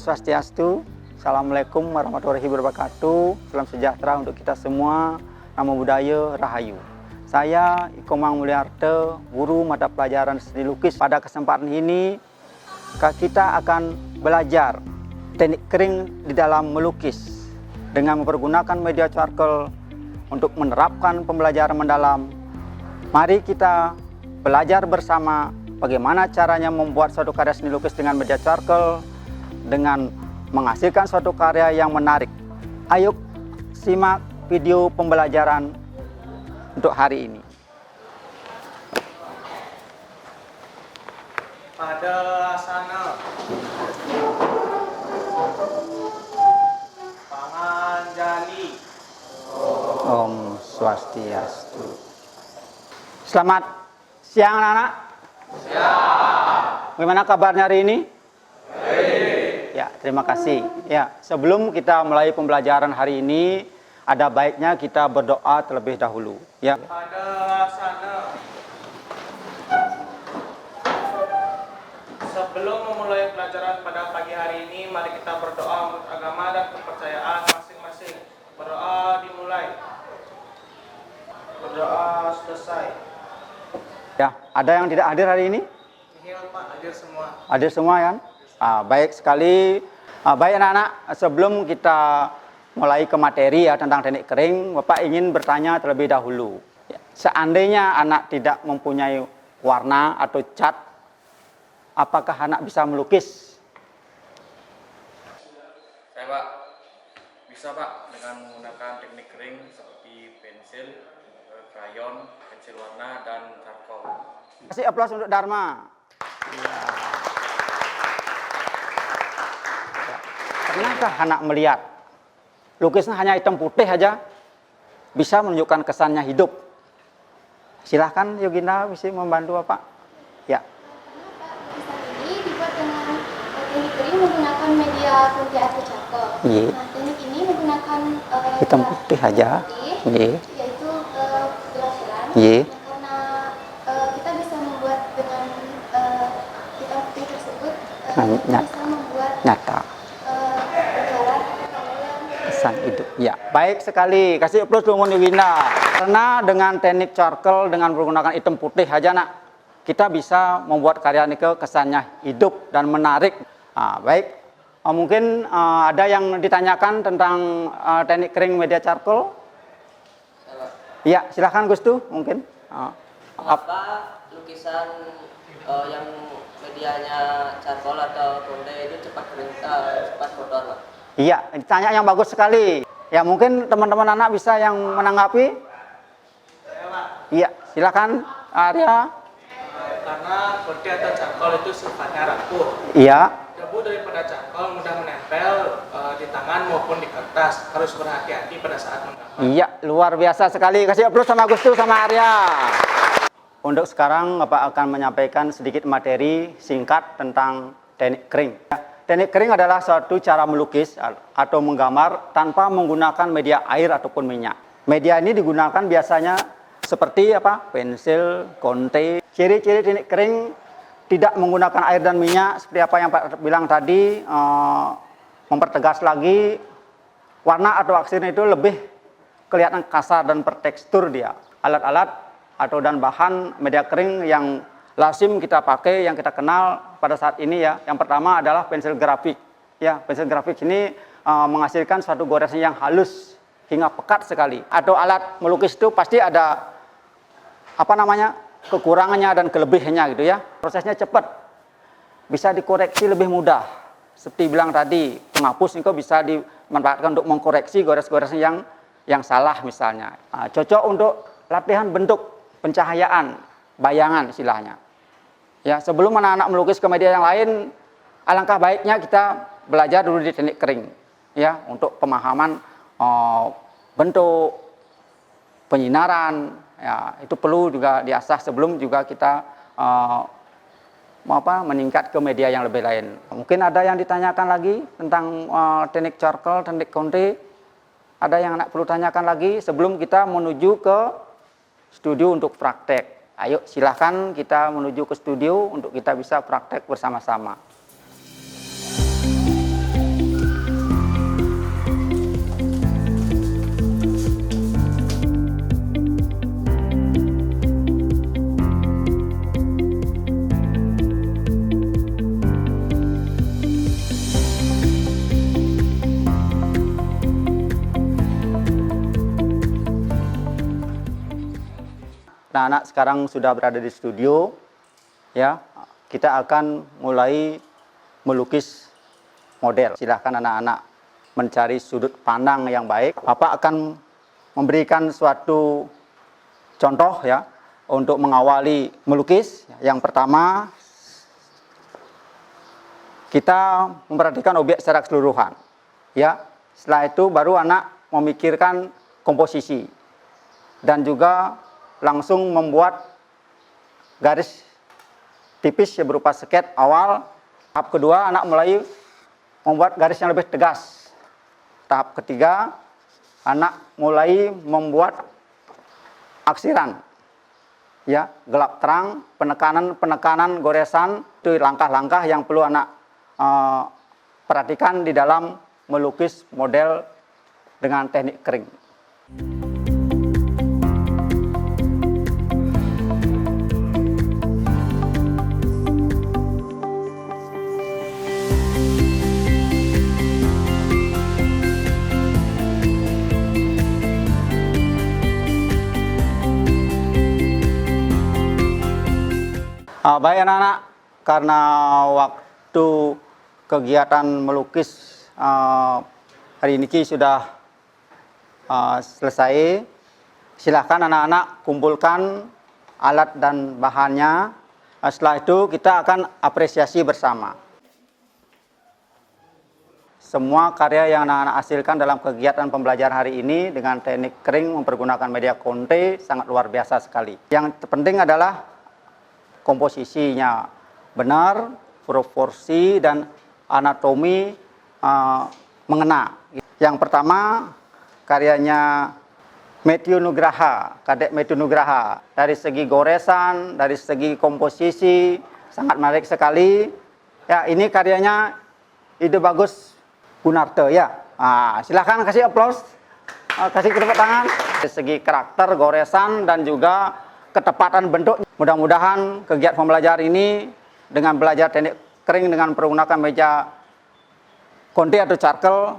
Swastiastu. Assalamualaikum warahmatullahi wabarakatuh. Salam sejahtera untuk kita semua. Namo Buddhaya, Rahayu. Saya Ikomang Mulyarta, guru mata pelajaran seni lukis. Pada kesempatan ini kita akan belajar teknik kering di dalam melukis dengan mempergunakan media charcoal untuk menerapkan pembelajaran mendalam. Mari kita belajar bersama bagaimana caranya membuat suatu karya seni lukis dengan media charcoal dengan menghasilkan suatu karya yang menarik. Ayo simak video pembelajaran untuk hari ini. Pada asana Panganjali. Om Swastiastu. Selamat siang anak-anak. Siang. Bagaimana kabarnya hari ini? Ya, terima kasih. Ya, sebelum kita mulai pembelajaran hari ini, ada baiknya kita berdoa terlebih dahulu. Ya. Pada asana. Sebelum memulai pelajaran pada pagi hari ini, mari kita berdoa menurut agama dan kepercayaan masing-masing. Berdoa dimulai. Berdoa selesai. Ya, ada yang tidak hadir hari ini? Nihil Pak, hadir semua. Hadir semua kan? Baik sekali. Baik anak-anak, sebelum kita mulai ke materi ya tentang teknik kering, Bapak ingin bertanya terlebih dahulu. Ya, seandainya anak tidak mempunyai warna atau cat, apakah anak bisa melukis? Saya Pak, bisa Pak dengan menggunakan teknik kering seperti pensil, krayon, pensil warna, dan charcoal. Kasih aplaus untuk Dharma. Ya. Pernahkah anak melihat lukisnya hanya hitam putih aja bisa menunjukkan kesannya hidup? Silahkan Yoginda bisa membantu Bapak. Ya. Lukisan ini dibuat dengan teknik kering menggunakan media putih atau charcoal. Iya. Nah, teknik ini menggunakan Hitam putih aja. Iya. yaitu gelasiran. Iya. Karena kita bisa membuat dengan hitam putih tersebut bisa membuat Nyata. gambaran yang Kesan hidup. Ya, baik sekali. Kasih aplaus dong Yoginda. Karena dengan teknik charcoal dengan menggunakan hitam putih aja nak, kita bisa membuat karya ini kesannya hidup dan menarik. Baik. Mungkin ada yang ditanyakan tentang teknik kering media charcoal? Iya, silahkan Gus tuh mungkin. Mengapa lukisan yang medianya charcoal atau konde itu cepat kering, cepat kotor, Pak? Iya, ditanya yang bagus sekali. Ya mungkin teman-teman anak bisa yang menanggapi. Iya, silakan Arya. Karena konde atau charcoal itu sifatnya rapuh. Iya. Debu daripada charcoal mudah menempel di tangan maupun di kertas. Harus berhati-hati pada saat menggambar. Iya, luar biasa sekali. Kasih aplaus sama Gustu sama Arya. Untuk sekarang Bapak akan menyampaikan sedikit materi singkat tentang teknik kering. Teknik kering adalah suatu cara melukis atau menggambar tanpa menggunakan media air ataupun minyak. Media ini digunakan biasanya seperti pensil, konte. Ciri-ciri teknik kering tidak menggunakan air dan minyak seperti apa yang Pak bilang tadi, mempertegas lagi warna atau aksirnya itu lebih kelihatan kasar dan bertekstur dia. Alat-alat atau dan bahan media kering yang lazim kita pakai, yang kita kenal pada saat ini ya. Yang pertama adalah pensil grafik. Ya, pensil grafik ini menghasilkan suatu goresan yang halus hingga pekat sekali. Atau alat melukis itu pasti ada kekurangannya dan kelebihannya gitu ya. Prosesnya cepat, bisa dikoreksi lebih mudah. Seperti bilang tadi, penghapus itu bisa dimanfaatkan untuk mengkoreksi gores-goresan yang salah misalnya. Cocok untuk latihan bentuk, pencahayaan, bayangan istilahnya. Ya, sebelum anak-anak melukis ke media yang lain, alangkah baiknya kita belajar dulu di teknik kering, ya, untuk pemahaman bentuk, penyinaran, ya, itu perlu juga diasah sebelum juga kita meningkat ke media yang lebih lain. Mungkin ada yang ditanyakan lagi tentang teknik charcoal, teknik konte. Ada yang anak perlu tanyakan lagi sebelum kita menuju ke studio untuk praktek. Ayo silahkan kita menuju ke studio untuk kita bisa praktek bersama-sama. anak-anak sekarang sudah berada di studio, ya, kita akan mulai melukis model. Silahkan anak-anak mencari sudut pandang yang baik. Bapak akan memberikan suatu contoh ya untuk mengawali melukis. Yang pertama, kita memperhatikan objek secara keseluruhan. Ya, setelah itu baru anak memikirkan komposisi dan juga langsung membuat garis tipis yang berupa sket awal. Tahap kedua, anak mulai membuat garis yang lebih tegas. Tahap ketiga, anak mulai membuat aksiran, ya, gelap terang, penekanan, goresan. Itu langkah-langkah yang perlu anak perhatikan di dalam melukis model dengan teknik kering. Baik anak-anak, karena waktu kegiatan melukis hari ini sudah selesai. Silahkan anak-anak kumpulkan alat dan bahannya. Setelah itu kita akan apresiasi bersama. Semua karya yang anak-anak hasilkan dalam kegiatan pembelajaran hari ini dengan teknik kering mempergunakan media Conte sangat luar biasa sekali. Yang terpenting adalah komposisinya benar, proporsi dan anatomi mengena. Yang pertama, karyanya Matthew Nugraha, Kadek Matthew Nugraha. Dari segi goresan, dari segi komposisi, sangat menarik sekali. Ya, ini karyanya Ide Bagus Gunarte ya. Silahkan kasih aplaus, kasih tepuk tangan. Dari segi karakter, goresan dan juga ketepatan bentuk. Mudah-mudahan kegiatan pembelajaran ini dengan belajar teknik kering dengan menggunakan meja Conte atau charcoal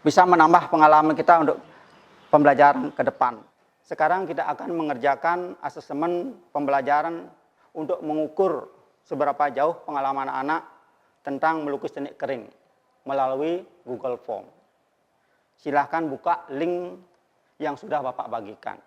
bisa menambah pengalaman kita untuk pembelajaran ke depan. Sekarang kita akan mengerjakan asesmen pembelajaran untuk mengukur seberapa jauh pengalaman anak tentang melukis teknik kering melalui Google Form. Silahkan buka link yang sudah Bapak bagikan.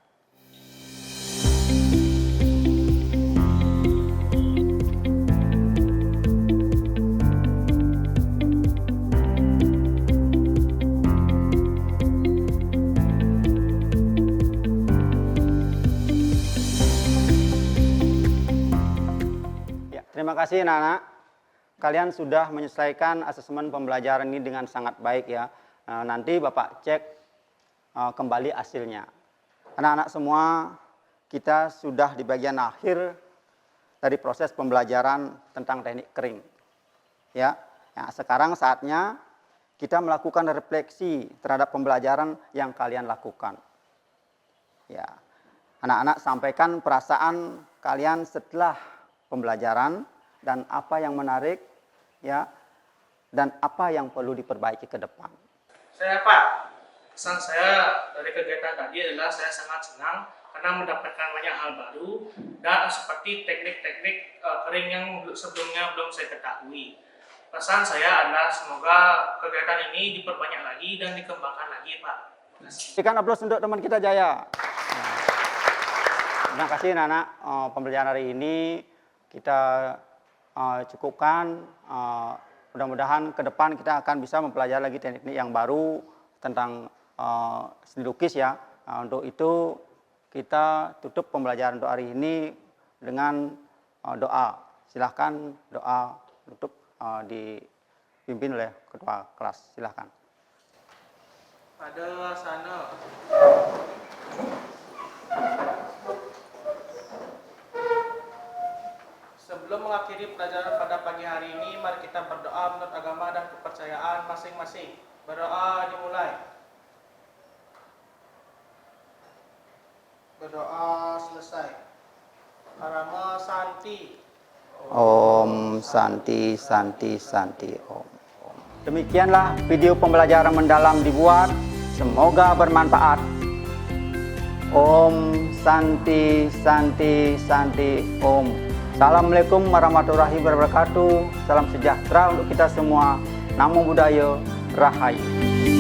Terima kasih anak-anak, kalian sudah menyelesaikan asesmen pembelajaran ini dengan sangat baik ya. Nanti Bapak cek kembali hasilnya. Anak-anak semua, kita sudah di bagian akhir dari proses pembelajaran tentang teknik kering. Ya, sekarang saatnya kita melakukan refleksi terhadap pembelajaran yang kalian lakukan. Ya, anak-anak sampaikan perasaan kalian setelah pembelajaran dan apa yang menarik ya dan apa yang perlu diperbaiki ke depan. Saya Pak, pesan saya dari kegiatan tadi adalah saya sangat senang karena mendapatkan banyak hal baru dan seperti teknik-teknik kering yang sebelumnya belum saya ketahui. Pesan saya adalah semoga kegiatan ini diperbanyak lagi dan dikembangkan lagi Pak. Terima kasih. Berikan aplaus untuk teman kita Jaya. Terima kasih anak-anak, pembelajaran hari ini kita cukupkan. Mudah-mudahan ke depan kita akan bisa mempelajari lagi teknik yang baru tentang seni lukis ya. Untuk itu kita tutup pembelajaran untuk hari ini dengan doa. Silahkan doa tutup dipimpin oleh ketua kelas. Silahkan. Pada sana. Sebelum mengakhiri pelajaran pada pagi hari ini, mari kita berdoa menurut agama dan kepercayaan masing-masing. Berdoa dimulai. Berdoa selesai. Parama Santi. Om Santi Santi Santi Om. Demikianlah video pembelajaran mendalam dibuat. Semoga bermanfaat. Om Santi Santi Santi Om. Assalamualaikum warahmatullahi wabarakatuh. Salam sejahtera untuk kita semua. Namo Buddhaya, Rahayu.